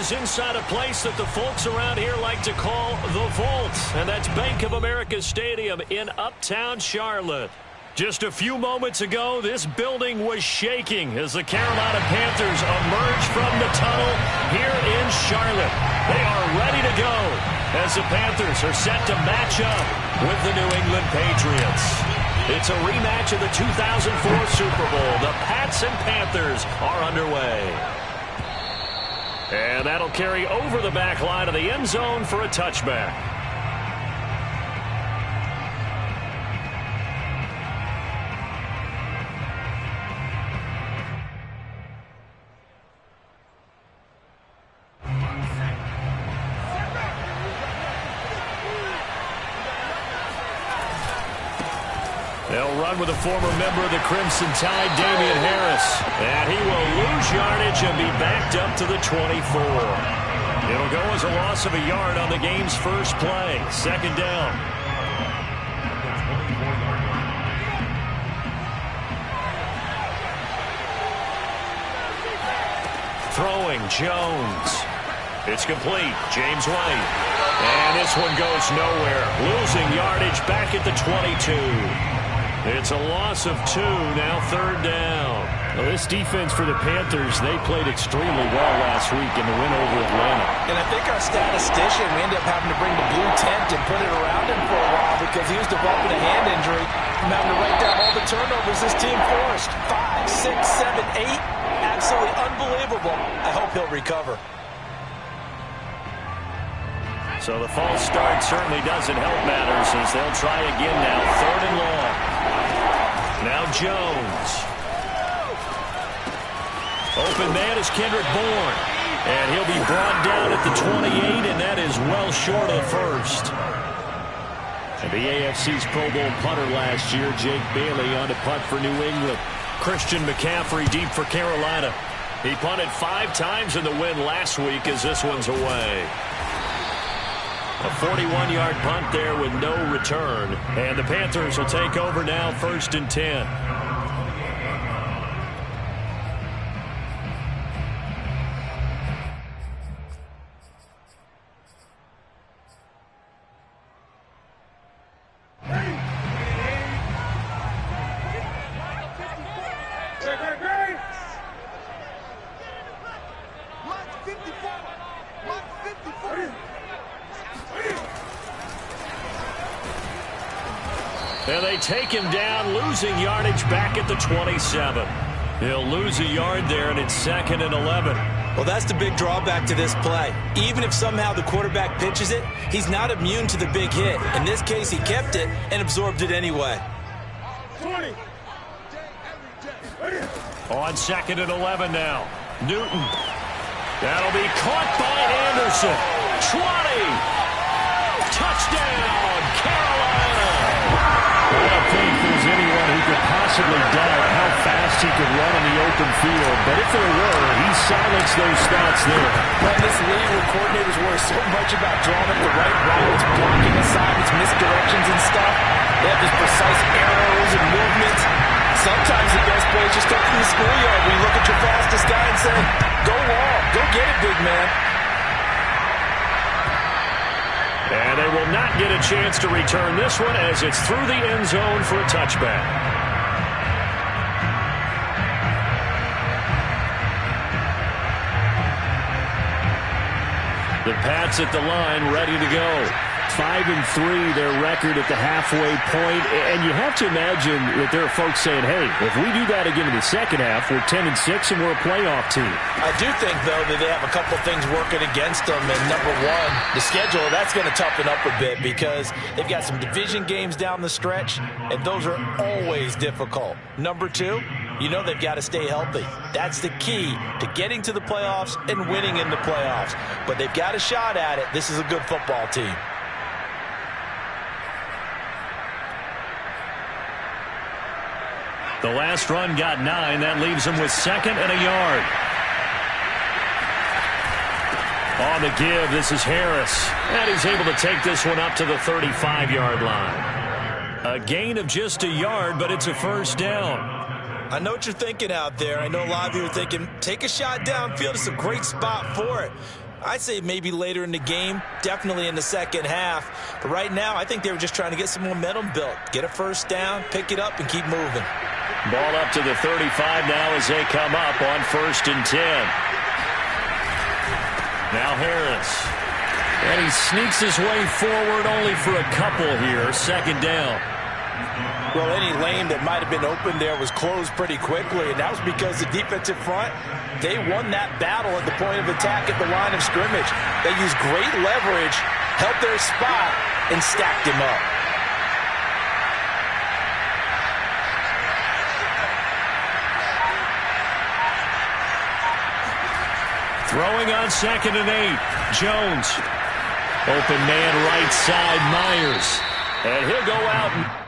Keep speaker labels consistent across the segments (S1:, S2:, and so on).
S1: is inside a place that the folks around here like to call the Vault, and that's Bank of America Stadium in Uptown Charlotte. Just a few moments ago, this building was shaking as the Carolina Panthers emerge from the tunnel here in Charlotte. They are ready to go as the Panthers are set to match up with the New England Patriots. It's a rematch of the 2004 Super Bowl. The Pats and Panthers are underway. And that'll carry over the back line of the end zone for a touchback. They'll run with a former member of the Crimson Tide, Damian Harris. And he will lose yardage and be backed up to the 24. It'll go as a loss of a yard on the game's first play. Second down. Throwing, Jones. It's complete. James White. And this one goes nowhere. Losing yardage back at the 22. It's a loss of 2, now third down. Well, this defense for the Panthers, they played extremely well last week in the win over Atlanta.
S2: And I think our statistician, we ended up having to bring the blue tent and put it around him for a while because he was developing a hand injury from having to write down all the turnovers this team forced. 5, 6, 7, 8. Absolutely unbelievable. I hope he'll recover.
S1: So the false start certainly doesn't help matters as they'll try again now. Third and long. Now Jones. Open man is Kendrick Bourne. And he'll be brought down at the 28, and that is well short of the first. And the AFC's Pro Bowl punter last year, Jake Bailey, on to punt for New England. Christian McCaffrey deep for Carolina. He punted 5 times in the win last week as this one's away. A 41-yard punt there with no return. And the Panthers will take over now, 1st and 10. And they take him down, losing yardage back at the 27. He'll lose a yard there, and it's 2nd and 11.
S2: Well, that's the big drawback to this play. Even if somehow the quarterback pitches it, he's not immune to the big hit. In this case, he kept it and absorbed it anyway.
S3: 20.
S1: On 2nd and 11 now. Newton. That'll be caught by Anderson. 20. Touchdown, Carolina. I don't think there's anyone who could possibly doubt how fast he could run in the open field. But if there were, he silenced those thoughts there.
S2: Well, in this league where coordinators worry so much about drawing up the right routes, blocking assignments, misdirections and stuff, they have these precise arrows and movements. Sometimes the best play is just up in the schoolyard when you look at your fastest guy and say, go long, go get it, big man.
S1: And they will not get a chance to return this one as it's through the end zone for a touchback. The Pats at the line, ready to go. 5-3, their record at the halfway point. And you have to imagine that there are folks saying, hey, if we do that again in the second half, we're 10-6 and we're a playoff team.
S2: I do think, though, that they have a couple things working against them. And number one, the schedule, that's going to toughen up a bit because they've got some division games down the stretch, and those are always difficult. Number two, you know they've got to stay healthy. That's the key to getting to the playoffs and winning in the playoffs. But they've got a shot at it. This is a good football team.
S1: The last run got 9. That leaves him with 2nd and a yard. On the give, this is Harris. And he's able to take this one up to the 35-yard line. A gain of just a yard, but it's a first down.
S2: I know what you're thinking out there. I know a lot of you are thinking, take a shot downfield. It's a great spot for it. I'd say maybe later in the game, definitely in the second half. But right now, I think they were just trying to get some momentum built. Get a first down, pick it up, and keep moving.
S1: Ball up to the 35 now as they come up on 1st and 10. Now Harris. And he sneaks his way forward only for a couple here. 2nd down.
S2: Well, any lane that might have been open there was closed pretty quickly, and that was because the defensive front, they won that battle at the point of attack at the line of scrimmage. They used great leverage, held their spot, and stacked him up.
S1: Throwing on 2nd and 8. Jones. Open man right side, Myers. And he'll go out.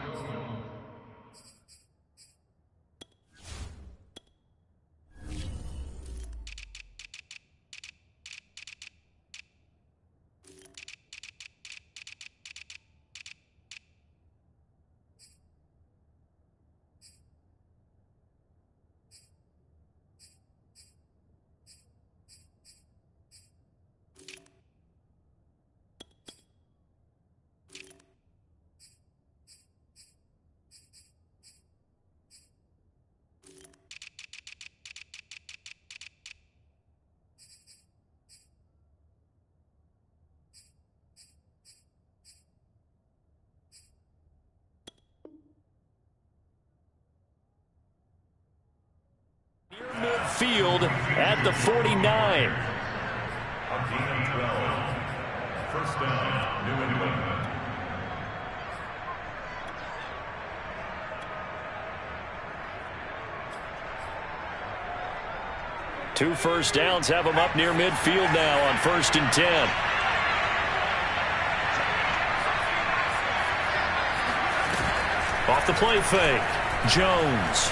S1: Midfield at the 49.
S3: First down, New England.
S1: Two first downs have them up near midfield now on 1st and 10. Off the play fake. Jones.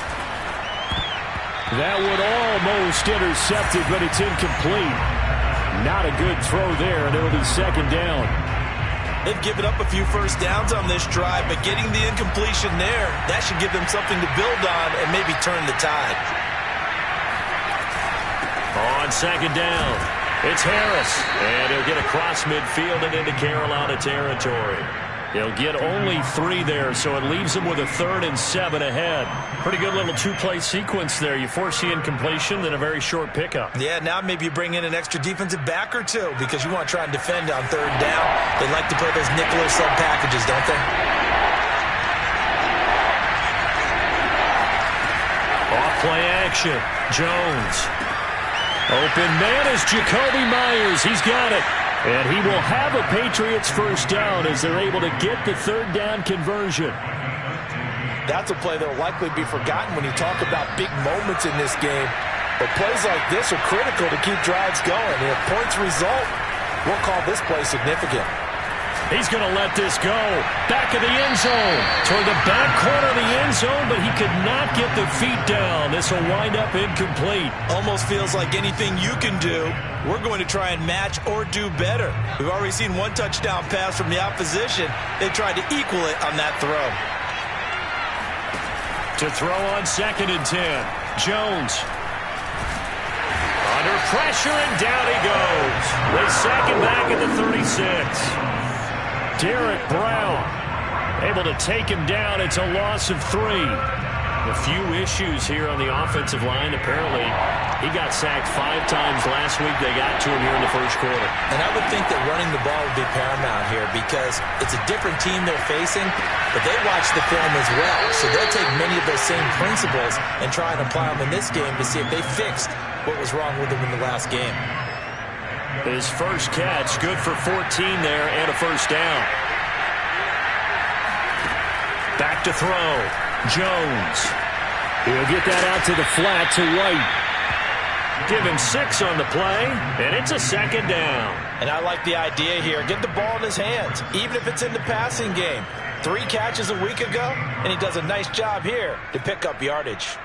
S1: That would almost intercept it, but it's incomplete. Not a good throw there, and it'll be 2nd down.
S2: They've given up a few first downs on this drive, but getting the incompletion there, that should give them something to build on and maybe turn the tide.
S1: On 2nd down, it's Harris, and he'll get across midfield and into Carolina territory. He'll get only 3 there, so it leaves him with a 3rd and 7 ahead. Pretty good little two-play sequence there. You force the incompletion, then a very short pickup.
S2: Yeah, now maybe you bring in an extra defensive back or two because you want to try and defend on 3rd down. They like to play those nickel or sub packages, don't they?
S1: Off play action. Jones. Open man is Jacoby Myers. He's got it. And he will have a Patriots first down as they're able to get the 3rd down conversion.
S2: That's a play that will likely be forgotten when you talk about big moments in this game. But plays like this are critical to keep drives going. And if points result, we'll call this play significant.
S1: He's going to let this go. Back of the end zone. Toward the back corner of the end zone, but he could not get the feet down. This will wind up incomplete.
S2: Almost feels like anything you can do, we're going to try and match or do better. We've already seen one touchdown pass from the opposition. They tried to equal it on that throw.
S1: To throw on 2nd and 10. Jones. Under pressure, and down he goes. They sack him back at the 36. Derek Brown able to take him down. It's a loss of 3. A few issues here on the offensive line. Apparently, he got sacked 5 times last week. They got to him here in the first quarter.
S2: And I would think that running the ball would be paramount here because it's a different team they're facing, but they watch the film as well. So they'll take many of those same principles and try and apply them in this game to see if they fixed what was wrong with them in the last game.
S1: His first catch, good for 14 there and a first down. Back to throw. Jones. He'll get that out to the flat to White. Give him 6 on the play, and it's a 2nd down.
S2: And I like the idea here. Get the ball in his hands, even if it's in the passing game. 3 catches a week ago, and he does a nice job here to pick up yardage.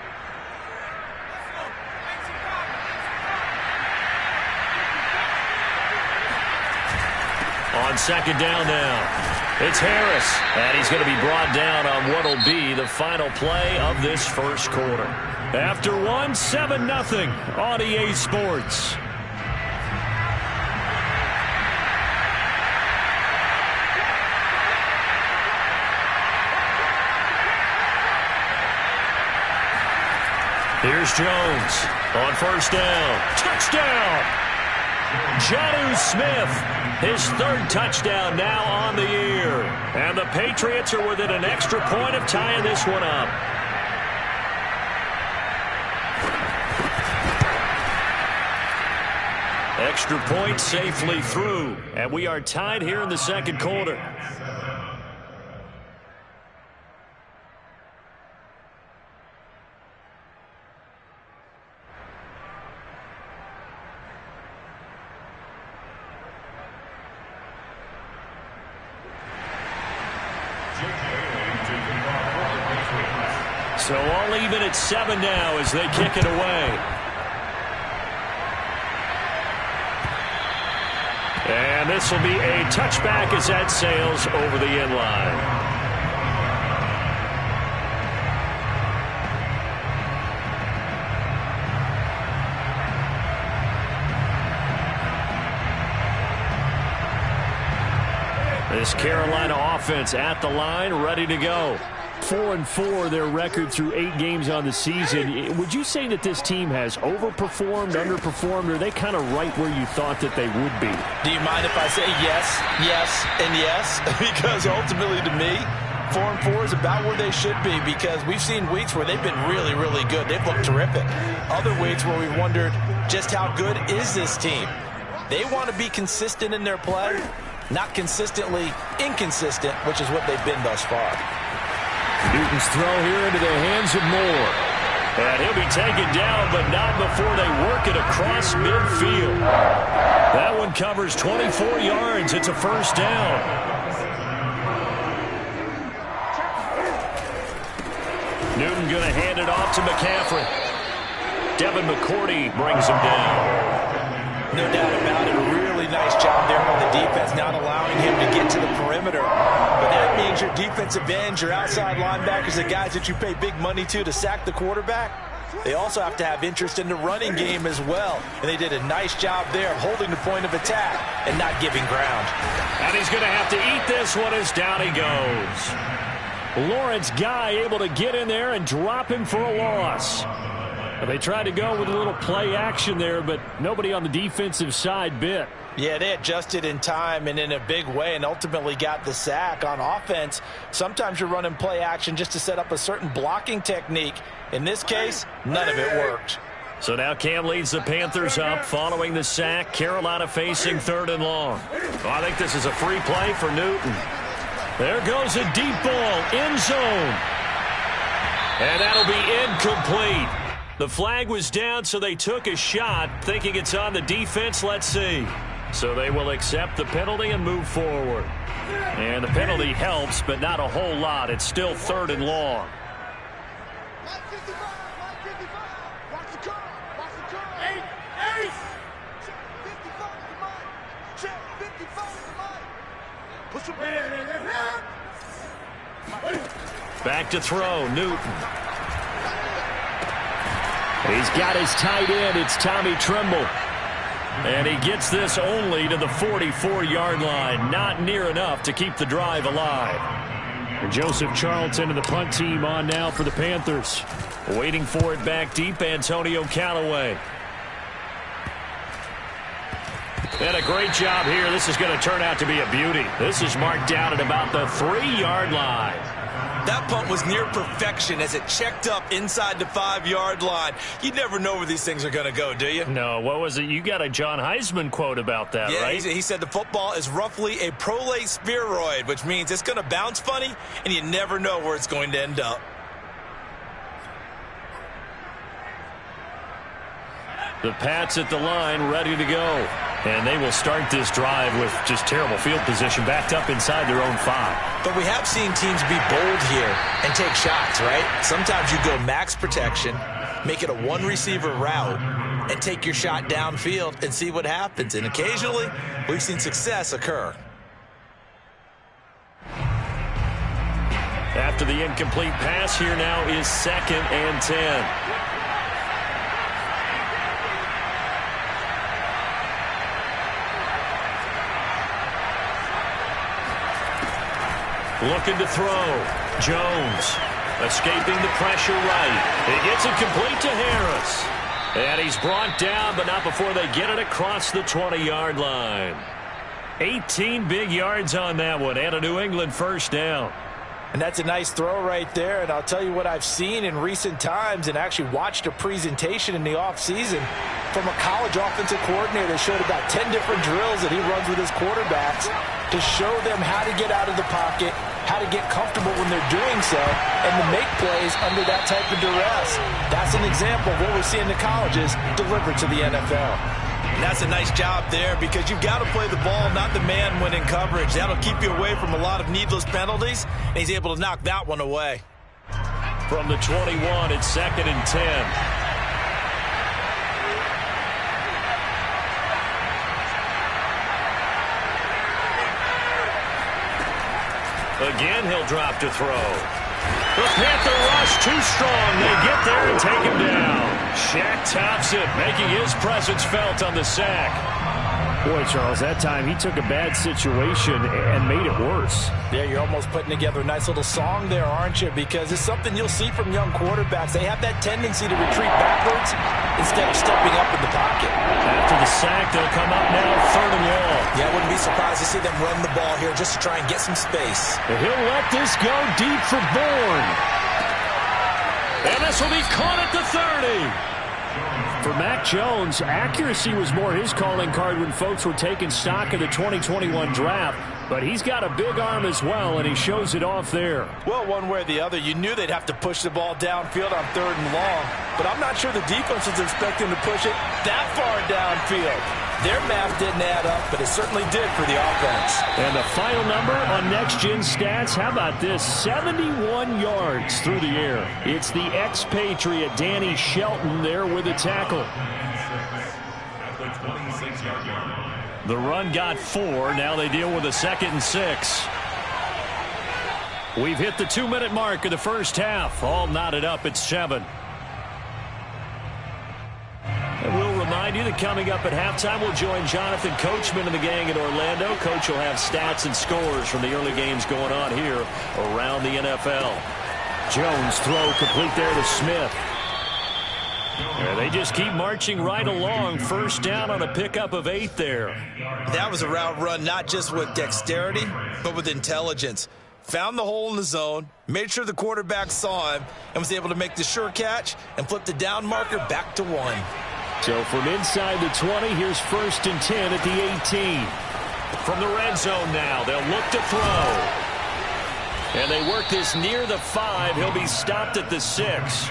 S1: On 2nd down now. It's Harris, and he's going to be brought down on what will be the final play of this first quarter. After 7-0 on EA Sports. Here's Jones on first down. Touchdown! Jonnu Smith, his third touchdown now on the year. And the Patriots are within an extra point of tying this one up. Extra point safely through. And we are tied here in the second quarter. So all even at 7 now as they kick it away. And this will be a touchback as that sails over the end line. This Carolina offense at the line, ready to go. 4-4 their record through 8 games on the season. Would you say that this team has overperformed, underperformed, or are they kind of right where you thought that they would be?
S2: Do you mind if I say yes, yes, and yes? Because ultimately to me, 4-4 is about where they should be, because we've seen weeks where they've been really, really good. They've looked terrific. Other weeks where we've wondered just how good is this team. They want to be consistent in their play, not consistently inconsistent, which is what they've been thus far.
S1: Newton's throw here into the hands of Moore. And he'll be taken down, but not before they work it across midfield. That one covers 24 yards. It's a first down. Newton going to hand it off to McCaffrey. Devin McCourty brings him down.
S2: No doubt about it. A really nice job there by the defense, not allowing him to get to the perimeter. But that means your defensive ends, your outside linebackers, the guys that you pay big money to sack the quarterback, they also have to have interest in the running game as well. And they did a nice job there of holding the point of attack and not giving ground.
S1: And he's going to have to eat this one as down he goes. Lawrence Guy able to get in there and drop him for a loss. They tried to go with a little play action there, but nobody on the defensive side bit.
S2: Yeah, they adjusted in time and in a big way and ultimately got the sack. On offense, sometimes you're running play action just to set up a certain blocking technique. In this case, none of it worked.
S1: So now Cam leads the Panthers up following the sack. Carolina facing 3rd and long. Well, I think this is a free play for Newton. There goes a deep ball, end zone. And that'll be incomplete. The flag was down, so they took a shot, thinking it's on the defense. Let's see. So they will accept the penalty and move forward. And the penalty helps, but not a whole lot. It's still 3rd and long. Back to throw, Newton. He's got his tight end. It's Tommy Tremble. And he gets this only to the 44-yard line. Not near enough to keep the drive alive. And Joseph Charlton and the punt team on now for the Panthers. Waiting for it back deep, Antonio Callaway. And a great job here. This is going to turn out to be a beauty. This is marked down at about the 3-yard line.
S2: That punt was near perfection as it checked up inside the 5-yard line. You never know where these things are going to go, do you?
S1: No, what was it? You got a John Heisman quote about that,
S2: yeah,
S1: right?
S2: He said the football is roughly a prolate spheroid, which means it's going to bounce funny, and you never know where it's going to end up.
S1: The Pats at the line, ready to go. And they will start this drive with just terrible field position, backed up inside their own 5.
S2: But we have seen teams be bold here and take shots, right? Sometimes you go max protection, make it a one-receiver route, and take your shot downfield and see what happens. And occasionally, we've seen success occur.
S1: After the incomplete pass, here now is 2nd and 10. Looking to throw. Jones Escaping the pressure right. He gets it complete to Harris. And he's brought down, but not before they get it across the 20-yard line. 18 big yards on that one, and a New England first down.
S2: And that's a nice throw right there. And I'll tell you what I've seen in recent times and actually watched a presentation in the offseason from a college offensive coordinator that showed about 10 different drills that he runs with his quarterbacks to show them how to get out of the pocket, how to get comfortable when they're doing so, and to make plays under that type of duress. That's an example of what we see in the colleges delivered to the NFL.
S4: And that's a nice job there because you've got to play the ball, not the man when in coverage. That'll keep you away from a lot of needless penalties, and he's able to knock that one away.
S1: From the 21, it's 2nd and 10. Again, he'll drop to throw. The Panther rush too strong. They get there and take him down. Shaq Thompson making his presence felt on the sack.
S5: Boy, Charles, that time he took a bad situation and made it worse.
S2: Yeah, you're almost putting together a nice little song there, aren't you? Because it's something you'll see from young quarterbacks. They have that tendency to retreat backwards instead of stepping up in the pocket.
S1: After the sack, they'll come up now 3rd and long.
S4: Yeah, I wouldn't be surprised to see them run the ball here just to try and get some space.
S1: And he'll let this go deep for Bourne. And this will be caught at the 30.
S5: For Mac Jones, accuracy was more his calling card when folks were taking stock of the 2021 draft, but he's got a big arm as well, and he shows it off there.
S2: Well, one way or the other, you knew they'd have to push the ball downfield on 3rd and long, but I'm not sure the defense was expecting to push it that far downfield. Their math didn't add up, but it certainly did for the offense.
S5: And the final number on Next Gen Stats, how about this? 71 yards through the air. It's the ex-Patriot Danny Shelton there with a tackle.
S1: The run got 4. Now they deal with a 2nd and 6. We've hit the 2-minute mark of the first half. All knotted up at 7. And we'll remind you that coming up at halftime, we'll join Jonathan Coachman and the gang in Orlando. Coach will have stats and scores from the early games going on here around the NFL.
S5: Jones throw complete there to Smith.
S1: And they just keep marching right along. First down on a pickup of 8 there.
S4: That was a route run not just with dexterity, but with intelligence. Found the hole in the zone, made sure the quarterback saw him, and was able to make the sure catch and flip the down marker back to 1.
S5: So from inside the 20, here's 1st and 10 at the 18.
S1: From the red zone now, they'll look to throw. And they work this near the 5. He'll be stopped at the 6.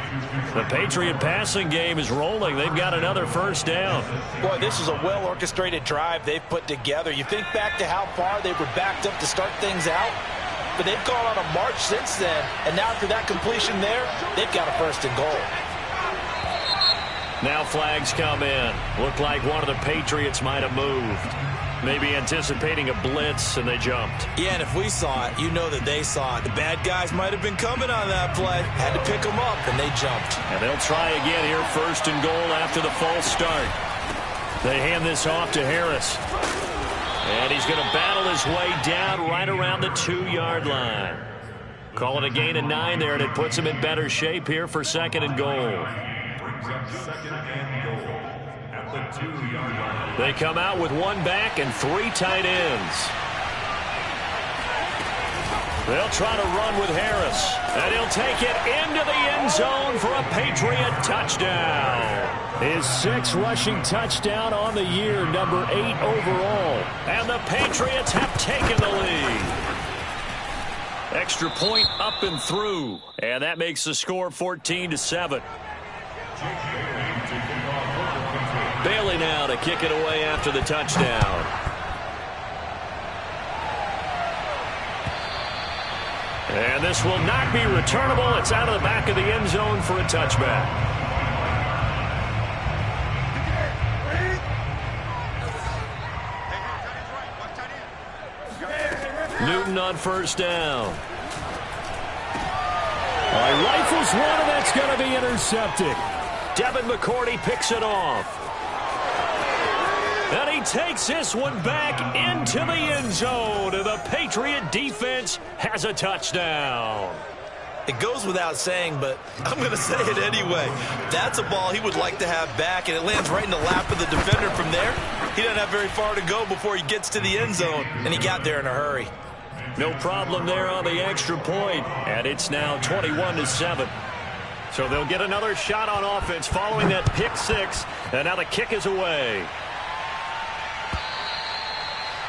S1: The Patriot passing game is rolling. They've got another first down.
S2: Boy, this is a well-orchestrated drive they've put together. You think back to how far they were backed up to start things out, but they've gone on a march since then. And now after that completion there, they've got a 1st and goal.
S1: Now flags come in. Looked like one of the Patriots might have moved. Maybe anticipating a blitz, and they jumped.
S4: Yeah, and if we saw it, you know that they saw it. The bad guys might have been coming on that play. Had to pick them up, and they jumped.
S1: And they'll try again here, 1st and goal after the false start. They hand this off to Harris. And he's going to battle his way down right around the 2-yard line. Call it a gain of 9 there, and it puts him in better shape here for 2nd and goal.
S3: Brings up 2nd and goal at the 2-yard line.
S1: They come out with 1 back and 3 tight ends. They'll try to run with Harris. And he'll take it into the end zone for a Patriot touchdown.
S5: His 6th rushing touchdown on the year, number 8 overall.
S1: And the Patriots have taken the lead. Extra point up and through. And that makes the score 14-7. Bailey now to kick it away after the touchdown. And this will not be returnable. It's out of the back of the end zone for a touchback. Newton on 1st down.
S5: Rifles one, and that's going to be intercepted.
S1: Devin McCourty picks it off. And he takes this one back into the end zone. And the Patriot defense has a touchdown.
S4: It goes without saying, but I'm going to say it anyway. That's a ball he would like to have back, and it lands right in the lap of the defender. From there, he doesn't have very far to go before he gets to the end zone, and he got there in a hurry.
S1: No problem there on the extra point, and it's now 21-7. So they'll get another shot on offense following that pick six, and now the kick is away.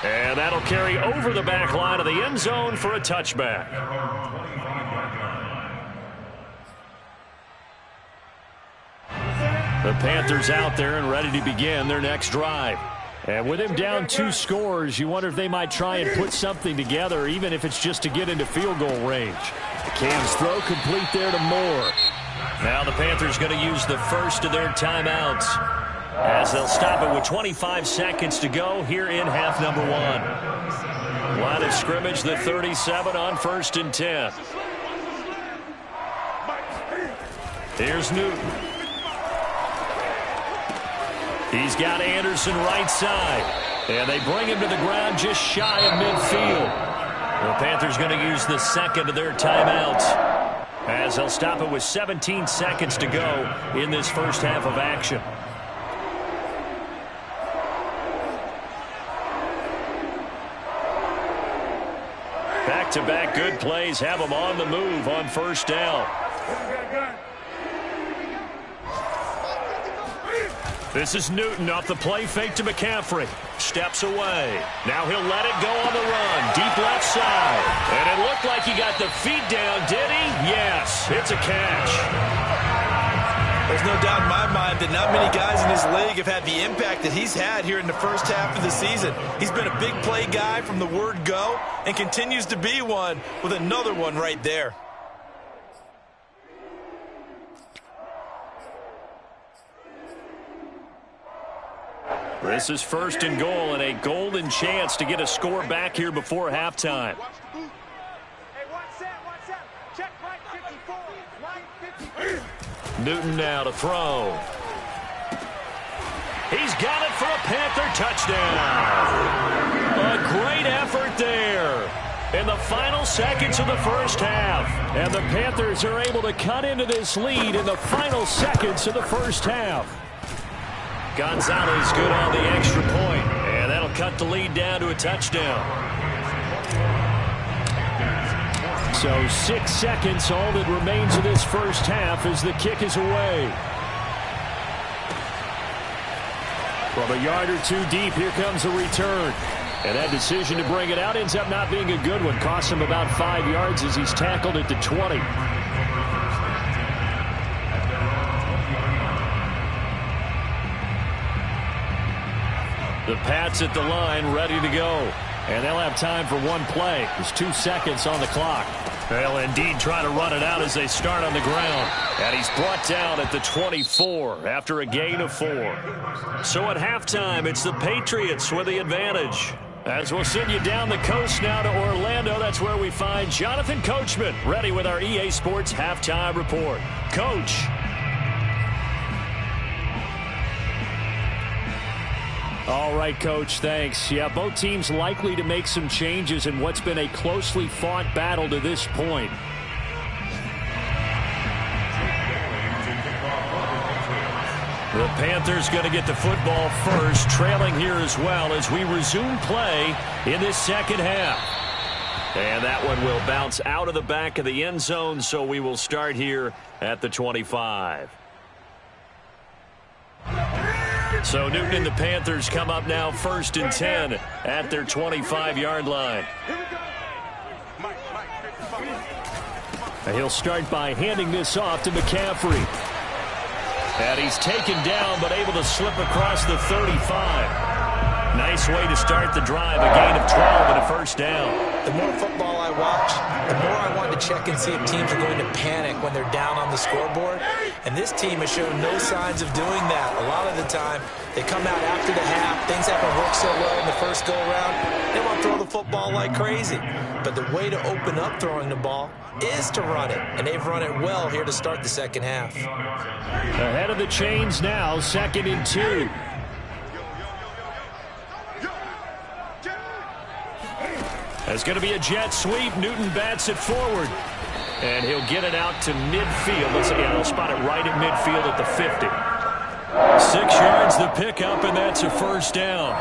S1: And that'll carry over the back line of the end zone for a touchback. The Panthers out there and ready to begin their next drive. And with him down 2 scores, you wonder if they might try and put something together, even if it's just to get into field goal range. Cam's throw complete there to Moore. Now the Panthers going to use the first of their timeouts, as they'll stop it with 25 seconds to go here in half number 1. Line of scrimmage, the 37 on 1st and 10. Here's Newton. He's got Anderson right side, and they bring him to the ground just shy of midfield. The Panthers going to use the second of their timeouts, as they'll stop it with 17 seconds to go in this first half of action. Back-to-back good plays have them on the move on first down. This is Newton off the play fake to McCaffrey. Steps away. Now he'll let it go on the run. Deep left side. And it looked like he got the feet down, did he? Yes, it's a catch.
S4: There's no doubt in my mind that not many guys in this league have had the impact that he's had here in the first half of the season. He's been a big play guy from the word go and continues to be one with another one right there.
S1: This is 1st and goal and a golden chance to get a score back here before halftime. Newton now to throw. He's got it for a Panther touchdown. A great effort there in the final seconds of the first half. And the Panthers are able to cut into this lead in the final seconds of the first half. Gonzalez good on the extra point, and that'll cut the lead down to a touchdown. So 6 seconds, all that remains of this first half as the kick is away. From a yard or two deep, here comes a return. And that decision to bring it out ends up not being a good one. Costs him about 5 yards as he's tackled at the 20. The Pats at the line, ready to go. And they'll have time for one play. There's 2 seconds on the clock. They'll indeed try to run it out as they start on the ground. And he's brought down at the 24 after a gain of 4. So at halftime, it's the Patriots with the advantage. As we'll send you down the coast now to Orlando, that's where we find Jonathan Coachman, ready with our EA Sports Halftime Report. Coach. All right, Coach, thanks. Yeah, both teams likely to make some changes in what's been a closely fought battle to this point. The Panthers going to get the football first, trailing here as well as we resume play in this second half. And that one will bounce out of the back of the end zone, so we will start here at the 25. So Newton and the Panthers come up now 1st and 10 at their 25-yard line. He'll start by handing this off to McCaffrey. And he's taken down but able to slip across the 35. Nice way to start the drive, a gain of 12 and a first down.
S2: The more football I watch, the more I want to check and see if teams are going to panic when they're down on the scoreboard. And this team has shown no signs of doing that. A lot of the time, they come out after the half. Things haven't worked so well in the first go-around. They want to throw the football like crazy. But the way to open up throwing the ball is to run it. And they've run it well here to start the second half.
S5: Ahead of the chains now, 2nd and 2. It's going to be a jet sweep. Newton bats it forward.
S1: And he'll get it out to midfield. Let's see, yeah, they'll spot it right at midfield at the 50. 6 yards the pickup, and that's a first down.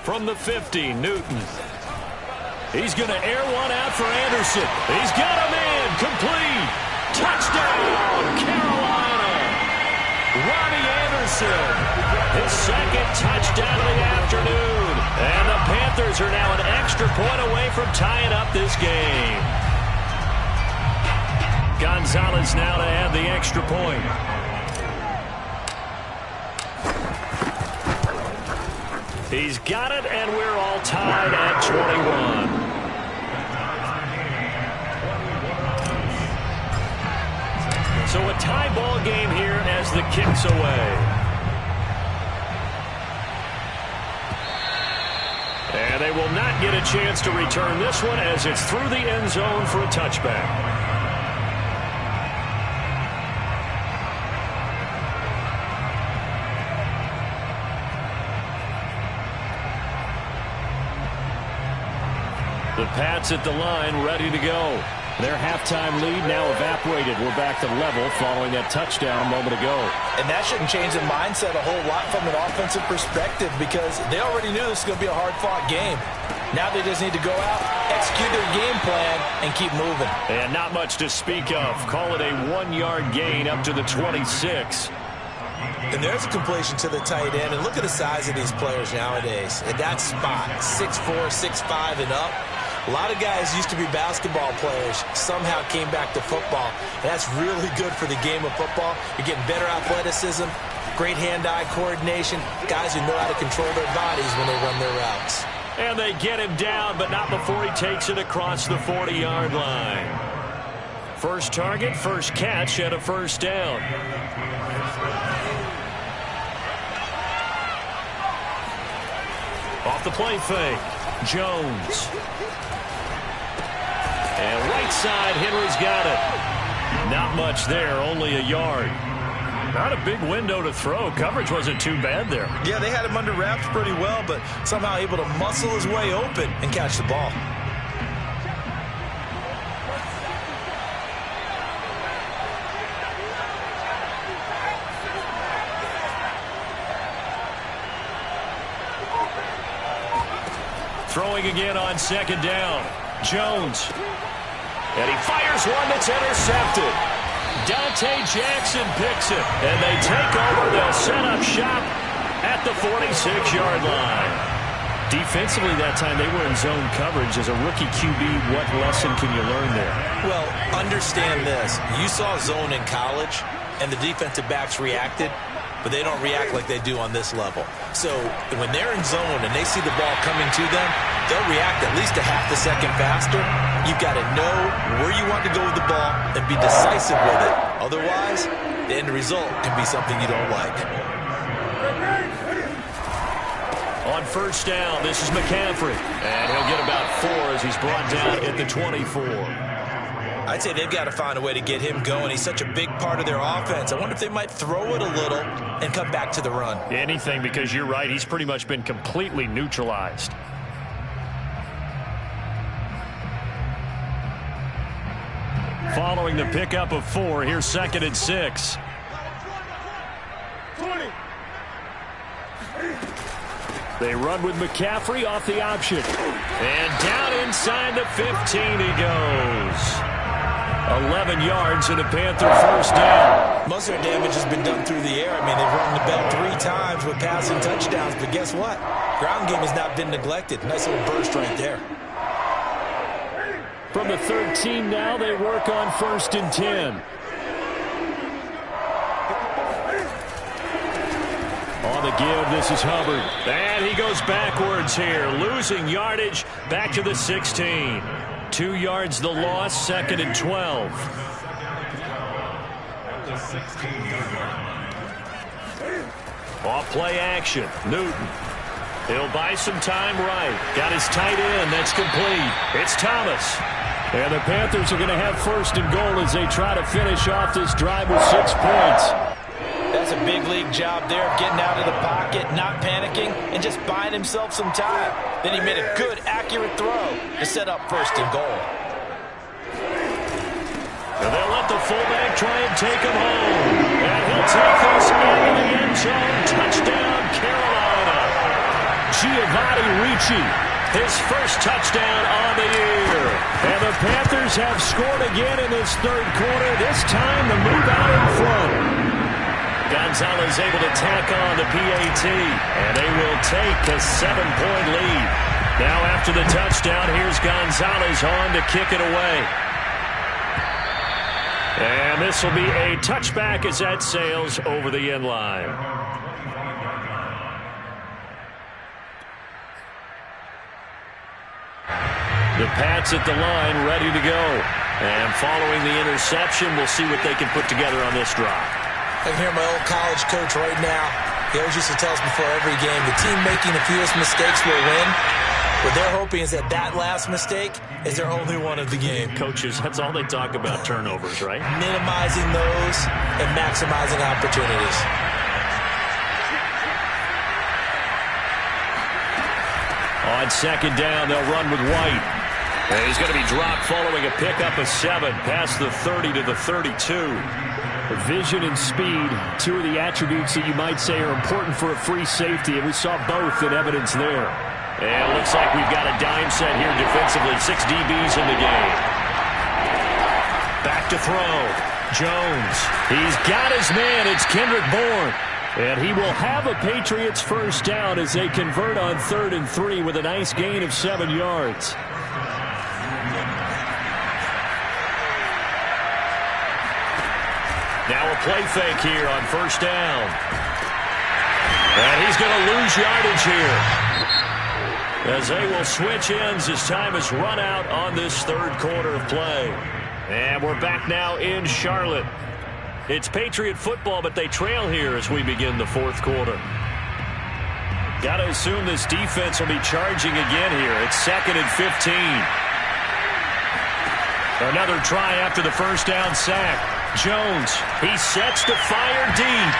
S1: From the 50, Newton. He's going to air one out for Anderson. He's got a man. Complete. Touchdown, Carolina. Robbie Anderson. His second touchdown of the afternoon. And the Panthers are now an extra point away from tying up this game. Gonzalez now to add the extra point. He's got it, and we're all tied at 21. So a tie ball game here as the kick's away. And they will not get a chance to return this one as it's through the end zone for a touchback. The Pats at the line, ready to go. Their halftime lead now evaporated. We're back to level following that touchdown a moment ago.
S2: And that shouldn't change the mindset a whole lot from an offensive perspective because they already knew this was going to be a hard-fought game. Now they just need to go out, execute their game plan, and keep moving.
S1: And not much to speak of. Call it a 1-yard gain up to the 26.
S4: And there's a completion to the tight end. And look at the size of these players nowadays. At that spot, 6'4", 6'5", and up. A lot of guys used to be basketball players, somehow came back to football. And that's really good for the game of football. You're getting better athleticism, great hand-eye coordination, guys who know how to control their bodies when they run their routes.
S1: And they get him down, but not before he takes it across the 40-yard line. First target, first catch, and a first down. Off the play fake, Jones. And right side, Henry's got it. Not much there, only a yard. Not a big window to throw. Coverage wasn't too bad there.
S4: Yeah, they had him under wraps pretty well, but somehow able to muscle his way open and catch the ball.
S1: Throwing again on second down. Jones. And he fires one that's intercepted. Dante Jackson picks it. And they take over. They'll set up shop at the 46-yard line. Defensively that time, they were in zone coverage. As a rookie QB, what lesson can you learn there?
S4: Well, understand this. You saw zone in college, and the defensive backs reacted, but they don't react like they do on this level. So when they're in zone and they see the ball coming to them, they'll react at least a half a second faster. You've got to know where you want to go with the ball and be decisive with it. Otherwise, the end result can be something you don't like.
S1: On first down, this is McCaffrey. And he'll get about 4 as he's brought down at the 24.
S4: I'd say they've got to find a way to get him going. He's such a big part of their offense. I wonder if they might throw it a little and come back to the run.
S1: Anything, because you're right. He's pretty much been completely neutralized. Following the pickup of 4, here's 2nd and 6.
S3: 20.
S1: They run with McCaffrey off the option. And down inside the 15 he goes. 11 yards and a Panther first down.
S4: Most of their damage has been done through the air. I mean, they've rung the bell 3 times with passing touchdowns, but guess what? Ground game has not been neglected. Nice little burst right there.
S1: From the 13 now, they work on 1st and 10. On the give, this is Hubbard. And he goes backwards here, losing yardage back to the 16. 2 yards the loss, 2nd and 12. Off play action, Newton. He'll buy some time right. Got his tight end. That's complete. It's Thomas. And the Panthers are going to have first and goal as they try to finish off this drive with 6 points.
S2: That's a big league job there of getting out of the pocket, not panicking, and just buying himself some time. Then he made a good, accurate throw to set up first and goal.
S1: And they'll let the fullback try and take him home. And he'll take this into the end zone. Touchdown, Carolina. Giovanni Ricci, his first touchdown on the year. And the Panthers have scored again in this third quarter. This time to move out in front. Gonzalez able to tack on the PAT. And they will take a 7-point lead. Now after the touchdown, here's Gonzalez on to kick it away. And this will be a touchback as that sails over the end line. The Pats at the line, ready to go. And following the interception, we'll see what they can put together on this drive.
S4: I can hear my old college coach right now. He always used to tell us before every game, the team making the fewest mistakes will win. What they're hoping is that that last mistake is their only one of the game.
S1: Coaches, that's all they talk about, turnovers, right?
S4: Minimizing those and maximizing opportunities.
S1: On second down, they'll run with White. And he's going to be dropped following a pickup of 7 past the 30 to the 32.
S5: Vision and speed, two of the attributes that you might say are important for a free safety, and we saw both in evidence there.
S1: And it looks like we've got a dime set here defensively. 6 DBs in the game. Back to throw. Jones. He's got his man. It's Kendrick Bourne. And he will have a Patriots first down as they convert on 3rd and 3 with a nice gain of 7 yards. Now a play fake here on first down. And he's going to lose yardage here, as they will switch ends as time has run out on this third quarter of play. And we're back now in Charlotte. It's Patriot football, but they trail here as we begin the fourth quarter. Got to assume this defense will be charging again here. It's 2nd and 15. Another try after the first down sack. Jones, he sets to fire deep.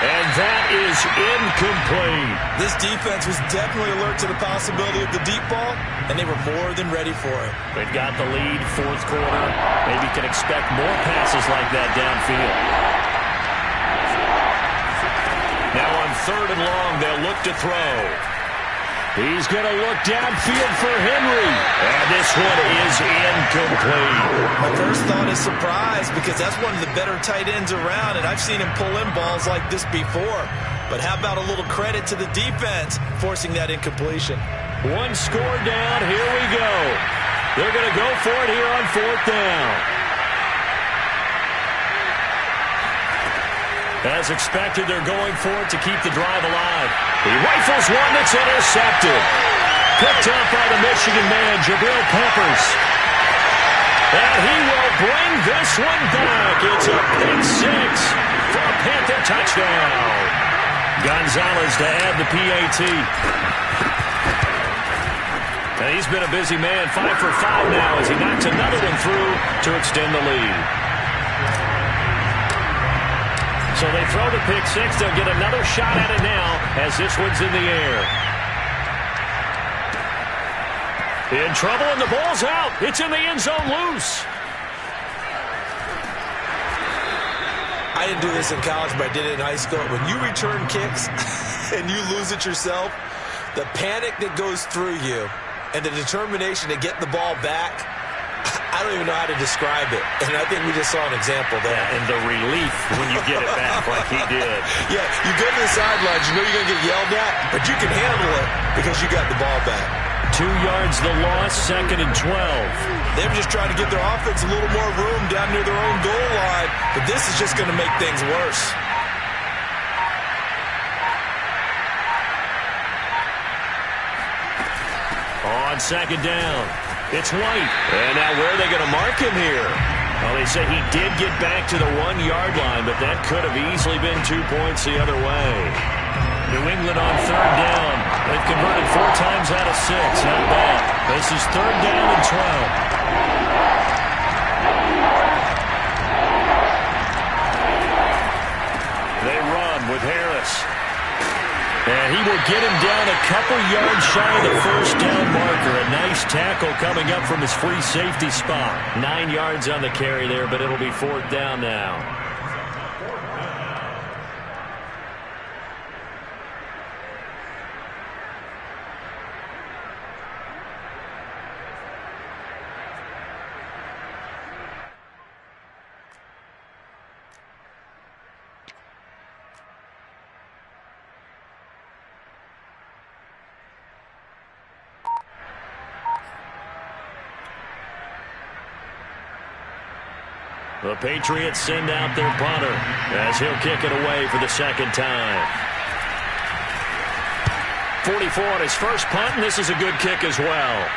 S1: And that is incomplete.
S4: This defense was definitely alert to the possibility of the deep ball, and they were more than ready for it.
S1: They've got the lead, fourth quarter. Maybe can expect more passes like that downfield. Now on 3rd and long, they'll look to throw. He's going to look downfield for Henry. And this one is incomplete.
S4: My first thought is surprise, because that's one of the better tight ends around, and I've seen him pull in balls like this before. But how about a little credit to the defense forcing that incompletion?
S1: One score down. Here we go. They're going to go for it here on 4th down. As expected, they're going for it to keep the drive alive. He rifles one that's intercepted. Picked up by the Michigan man, Jabril Peppers. And he will bring this one back. It's a pick 6 for a Panther touchdown. Gonzalez to add the PAT. And he's been a busy man, 5 for 5 now as he knocks another one through to extend the lead. So they throw the pick 6. They'll get another shot at it now as this one's in the air. In trouble, and the ball's out. It's in the end zone loose.
S4: I didn't do this in college, but I did it in high school. When you return kicks and you lose it yourself, the panic that goes through you and the determination to get the ball back, I don't even know how to describe it. And I think we just saw an example there.
S1: Yeah, and the relief when you get it back like he did.
S4: Yeah, you go to the sidelines, you know you're going to get yelled at, but you can handle it because you got the ball back.
S1: 2 yards the loss, 2nd and 12.
S4: They were just trying to give their offense a little more room down near their own goal line, but this is just going to make things worse.
S1: On 2nd down, it's White. And now where are they going to mark him here? Well, they say he did get back to the 1-yard line, but that could have easily been 2 points the other way. New England on 3rd down. The They've converted 4 times out of 6. Not bad. This is 3rd down and 12. They run with Harris. And he will get him down a couple yards shy of the 1st down marker. A nice tackle coming up from his free safety spot. 9 yards on the carry there, but it'll be 4th down now. The Patriots send out their punter as he'll kick it away for the 2nd time. 44 on his first punt, and this is a good kick as well.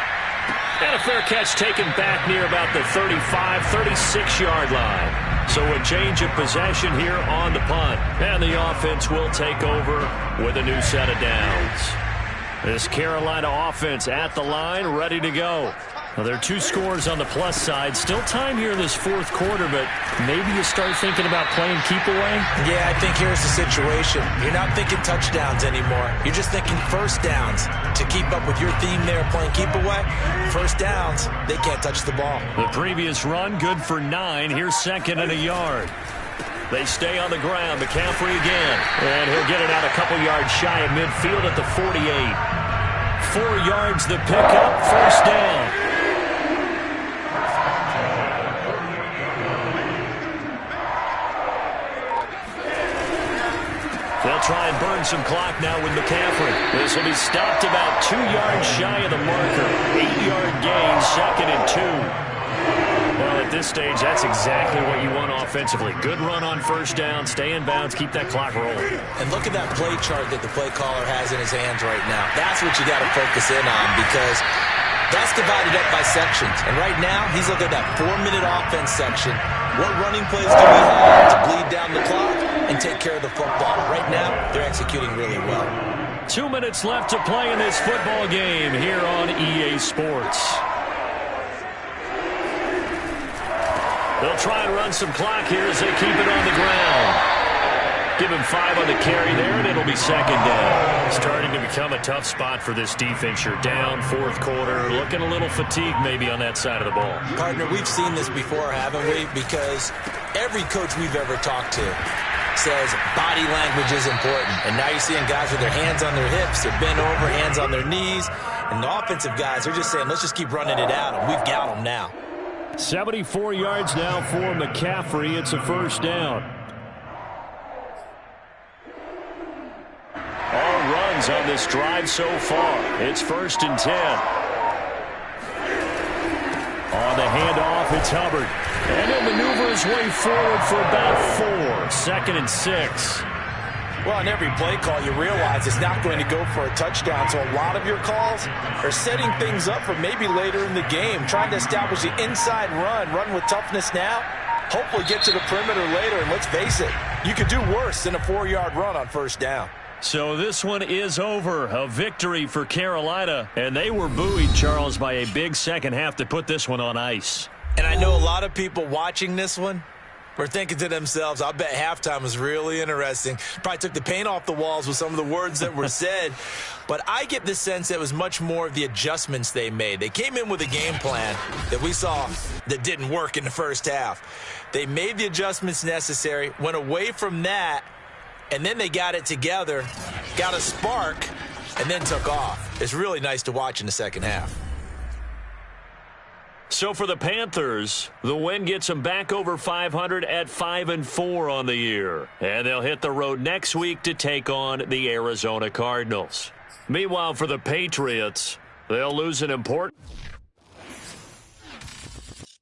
S1: And a fair catch taken back near about the 35, 36-yard line. So a change of possession here on the punt. And the offense will take over with a new set of downs. This Carolina offense at the line, ready to go. Well, there are 2 scores on the plus side. Still time here in this 4th quarter, but maybe you start thinking about playing keep away?
S2: Yeah, I think here's the situation. You're not thinking touchdowns anymore. You're just thinking 1st downs. To keep up with your theme there, playing keep away, 1st downs, they can't touch the ball.
S1: The previous run, good for 9. Here's 2nd and a yard. They stay on the ground. McCaffrey again. And he'll get it out a couple yards shy of midfield at the 48. 4 yards the pickup, 1st down. They'll try and burn some clock now with McCaffrey. This will be stopped about 2 yards shy of the marker. 8-yard gain, 2nd and 2. Well, at this stage, that's exactly what you want offensively. Good run on 1st down, stay in bounds, keep that clock rolling.
S2: And look at that play chart that the play caller has in his hands right now. That's what you got to focus in on because that's divided up by sections. And right now, he's looking at that 4-minute offense section. What running plays do we have to bleed down the clock and take care of the football? Right now, they're executing really well.
S1: 2 minutes left to play in this football game here on EA Sports. They'll try and run some clock here as they keep it on the ground. Give him 5 on the carry there, and it'll be 2nd down. Starting to become a tough spot for this defense. You're down 4th quarter, looking a little fatigued maybe on that side of the ball.
S2: Partner, we've seen this before, haven't we? Because every coach we've ever talked to says body language is important. And now you're seeing guys with their hands on their hips, they're bent over, hands on their knees. And the offensive guys, they're just saying, let's just keep running it out, and we've got them now.
S5: 74 yards now for McCaffrey. It's a 1st down.
S1: All runs on this drive so far. It's 1st and 10. On the handoff, it's Hubbard. And he'll maneuver his way forward for about 4. 2nd and 6.
S2: Well, on every play call, you realize it's not going to go for a touchdown. So a lot of your calls are setting things up for maybe later in the game, trying to establish the inside run with toughness now, hopefully get to the perimeter later. And let's face it, you could do worse than a 4-yard run on 1st down.
S1: So this one is over. A victory for Carolina. And they were buoyed, Charles, by a big second half to put this one on ice.
S2: And I know a lot of people watching this one were thinking to themselves, I bet halftime was really interesting. Probably took the paint off the walls with some of the words that were said. But I get the sense that it was much more of the adjustments they made. They came in with a game plan that we saw that didn't work in the 1st half. They made the adjustments necessary, went away from that, and then they got it together, got a spark, and then took off. It's really nice to watch in the 2nd half.
S1: So for the Panthers, the win gets them back over 500 at 5-4 on the year. And they'll hit the road next week to take on the Arizona Cardinals. Meanwhile, for the Patriots, they'll lose an important